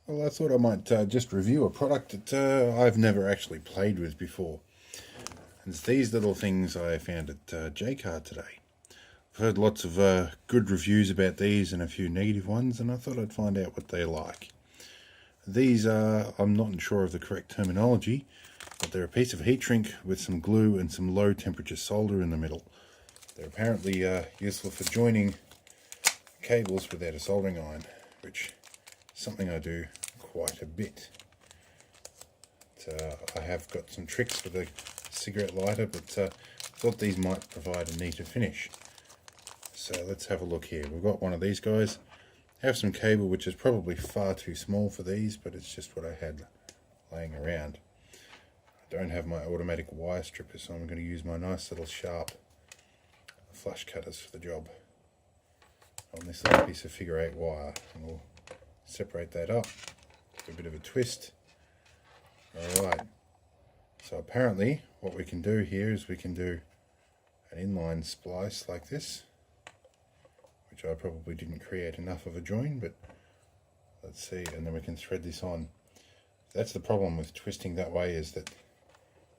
Well, I thought I might just review a product that I've never actually played with before. It's these little things I found at JCar today. I've heard lots of good reviews about these and a few negative ones, and I thought I'd find out what they're like. These are, I'm not sure of the correct terminology, but they're a piece of heat shrink with some glue and some low temperature solder in the middle. They're apparently useful for joining cables without a soldering iron, which is something I do quite a bit. I have got some tricks with a cigarette lighter, but thought these might provide a neater finish. So let's have a look here. We've got one of these guys. I have some cable which is probably far too small for these, but it's just what I had laying around. I don't have my automatic wire stripper, so I'm going to use my nice little sharp flush cutters for the job on this little piece of figure 8 wire, and we'll separate that up, give a bit of a twist. Alright, so apparently what we can do here is we can do an inline splice like this, which I probably didn't create enough of a join, but let's see, and then we can thread this on. That's the problem with twisting that way, is that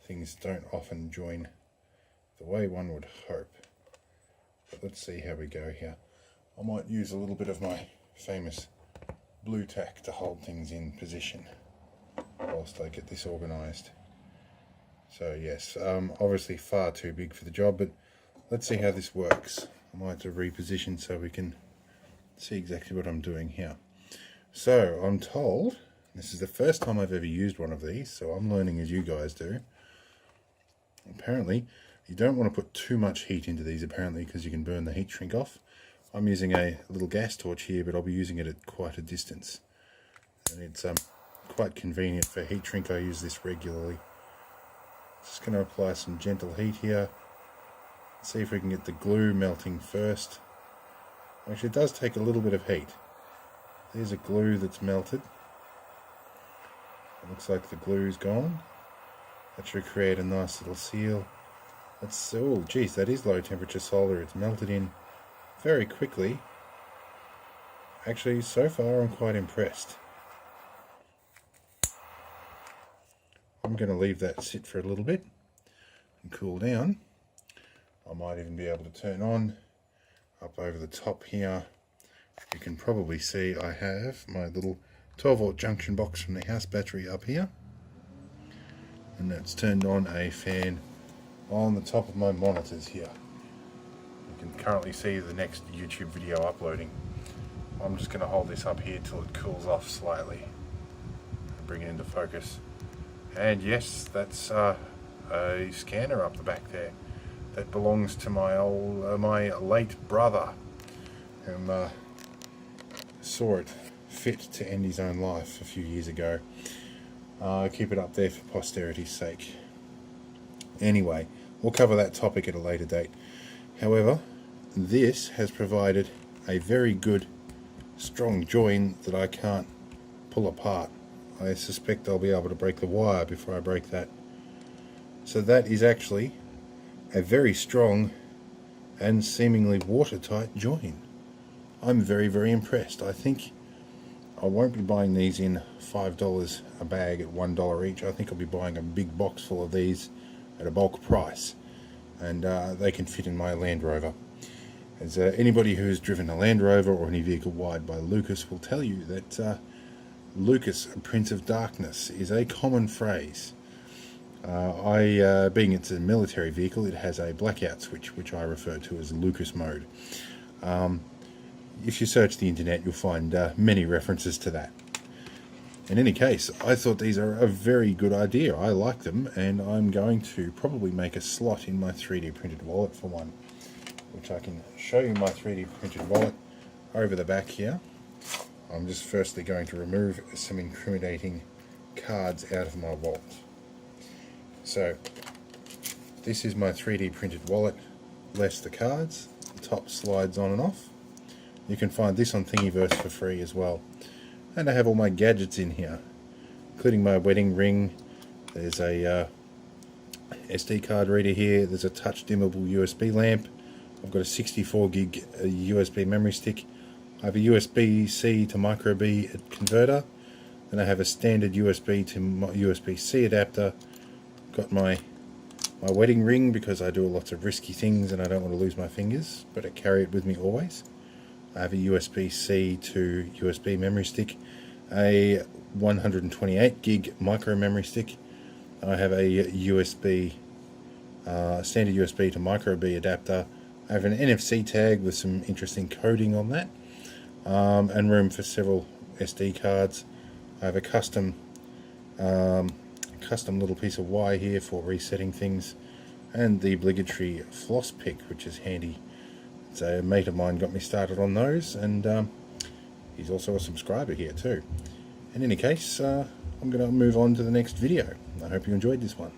things don't often join the way one would hope. But let's see how we go here. I might use a little bit of my famous blue tack to hold things in position whilst I get this organised. So yes, obviously far too big for the job, but let's see how this works. I might have to reposition so we can see exactly what I'm doing here. So I'm told, this is the first time I've ever used one of these, so I'm learning as you guys do. Apparently you don't want to put too much heat into these, apparently, because you can burn the heat shrink off. I'm using a little gas torch here, but I'll be using it at quite a distance, and it's quite convenient for heat shrink. I use this regularly. Just going to apply some gentle heat here. See if we can get the glue melting first. Actually, it does take a little bit of heat. There's a glue that's melted. It looks like the glue's gone. That should create a nice little seal. That's, oh geez, that is low temperature solder. It's melted in very quickly. Actually, so far I'm quite impressed. I'm going to leave that sit for a little bit and cool down. I might even be able to turn on up over the top here. You can probably see I have my little 12-volt junction box from the house battery up here, and that's turned on a fan on the top of my monitors here. You can currently see the next YouTube video uploading. I'm just going to hold this up here till it cools off slightly and bring it into focus. And yes, that's a scanner up the back there that belongs to my late brother, whom saw it fit to end his own life a few years ago. Keep it up there for posterity's sake. Anyway, we'll cover that topic at a later date. However, this has provided a very good strong join that I can't pull apart. I suspect I'll be able to break the wire before I break that. So that is actually a very strong and seemingly watertight join. I'm very, very impressed. I think I won't be buying these in $5 a bag at $1 each. I think I'll be buying a big box full of these at a bulk price, and they can fit in my Land Rover. As anybody who's driven a Land Rover or any vehicle wired by Lucas will tell you that Lucas, Prince of Darkness, is a common phrase. Being it's a military vehicle, it has a blackout switch, which I refer to as Lucas mode. If you search the internet, you'll find many references to that. In any case, I thought these are a very good idea. I like them, and I'm going to probably make a slot in my 3D printed wallet for one, which I can show you my 3D printed wallet over the back here. I'm just firstly going to remove some incriminating cards out of my wallet. So this is my 3D printed wallet, less the cards. The top slides on and off. You can find this on Thingiverse for free as well. And I have all my gadgets in here, including my wedding ring. There's a SD card reader here. There's a touch dimmable USB lamp. I've got a 64 gig USB memory stick. I have a USB-C to micro B converter. Then I have a standard USB to USB-C adapter. Got my wedding ring because I do lots of risky things and I don't want to lose my fingers, but I carry it with me always. I have a USB-C to USB memory stick, a 128 gig micro memory stick. I have a standard USB to micro B adapter. I have an NFC tag with some interesting coding on that, and room for several SD cards. I have a custom little piece of wire here for resetting things, and the obligatory floss pick, which is handy. So a mate of mine got me started on those, and he's also a subscriber here too. In any case, I'm going to move on to the next video. I hope you enjoyed this one.